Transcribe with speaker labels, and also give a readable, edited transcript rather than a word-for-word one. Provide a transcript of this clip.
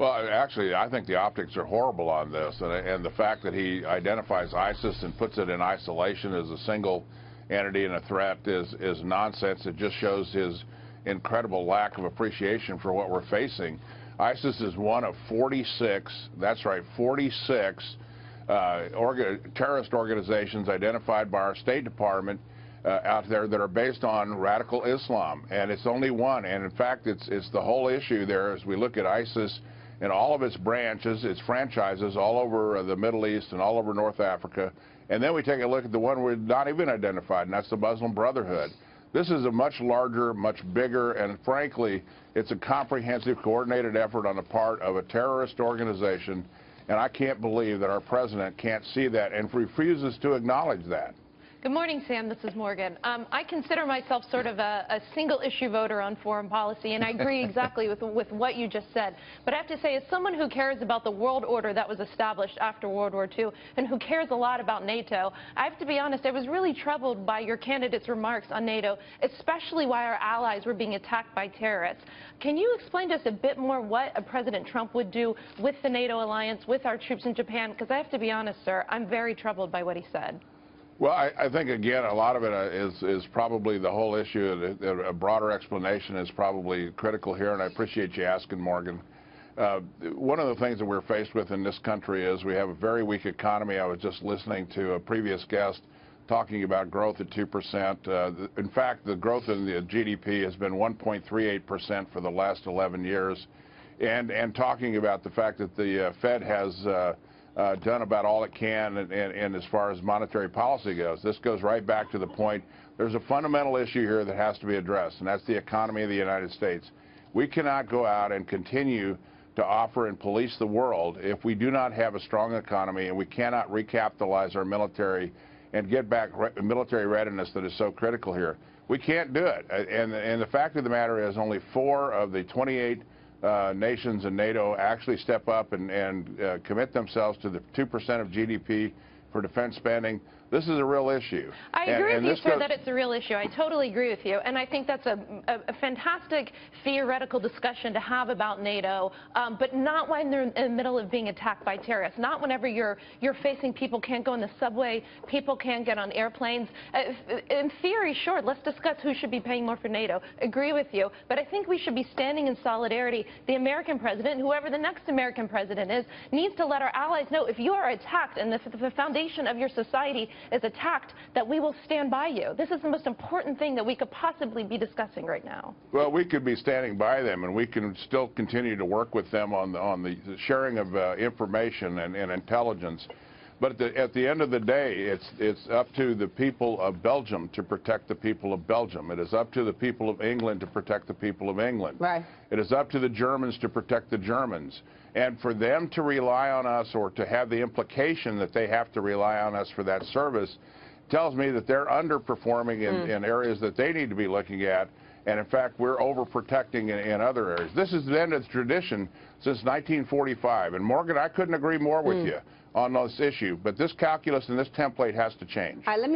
Speaker 1: Well, actually, I think the optics are horrible on this, and the fact that he identifies ISIS and puts it in isolation as a single entity and a threat is nonsense. It just shows his incredible lack of appreciation for what we're facing. ISIS is one of 46, that's right, 46 terrorist organizations identified by our State Department out there that are based on radical Islam, and it's only one. And in fact, it's the whole issue there as we look at ISIS and all of its branches, its franchises all over the Middle East and all over North Africa. And then we take a look at the one we're not even identified, and that's the Muslim Brotherhood. This is a much larger, much bigger, and frankly, it's a comprehensive, coordinated effort on the part of a terrorist organization, and I can't believe that our president can't see that and refuses to acknowledge that.
Speaker 2: Good morning, Sam. This is Morgan. I consider myself sort of a single-issue voter on foreign policy, and I agree exactly with what you just said. But I have to say, as someone who cares about the world order that was established after World War II and who cares a lot about NATO, I have to be honest, I was really troubled by your candidate's remarks on NATO, especially why our allies were being attacked by terrorists. Can you explain to us a bit more what President Trump would do with the NATO alliance, with our troops in Japan? Because I have to be honest, sir, I'm very troubled by what he said.
Speaker 1: Well, I think, again, a lot of it is probably the whole issue. A broader explanation is probably critical here, and I appreciate you asking, Morgan. One of the things that we're faced with in this country is we have a very weak economy. I was just listening to a previous guest talking about growth at 2%. In fact, the growth in the GDP has been 1.38% for the last 11 years, and talking about the fact that the Fed has done about all it can and as far as monetary policy goes. This goes right back to the point, there's a fundamental issue here that has to be addressed, and that's the economy of the United States. We cannot go out and continue to offer and police the world if we do not have a strong economy, and we cannot recapitalize our military and get back military readiness that is so critical here. We can't do it. And the fact of the matter is only 4 of the 28 nations in NATO actually step up and commit themselves to the 2% of GDP for defense spending. This is a real issue.
Speaker 2: I agree with you, sir, that it's a real issue. I totally agree with you. And I think that's a fantastic theoretical discussion to have about NATO, but not when they're in the middle of being attacked by terrorists. Not whenever you're facing people can't go in the subway, people can't get on airplanes. In theory, sure, let's discuss who should be paying more for NATO. Agree with you. But I think we should be standing in solidarity. The American president, whoever the next American president is, needs to let our allies know if you are attacked and the foundation of your society is attacked, that we will stand by you. This is the most important thing that we could possibly be discussing right now.
Speaker 1: Well, we could be standing by them, and we can still continue to work with them on the sharing of information and intelligence. But at the end of the day, it's up to the people of Belgium to protect the people of Belgium. It is up to the people of England to protect the people of England.
Speaker 3: Right.
Speaker 1: It is up to the Germans to protect the Germans. And for them to rely on us, or to have the implication that they have to rely on us for that service, tells me that they're underperforming in areas that they need to be looking at. And in fact, we're overprotecting in other areas. This has been its tradition since 1945. And Morgan, I couldn't agree more with you on this issue. But this calculus and this template has to change.
Speaker 3: All right, let me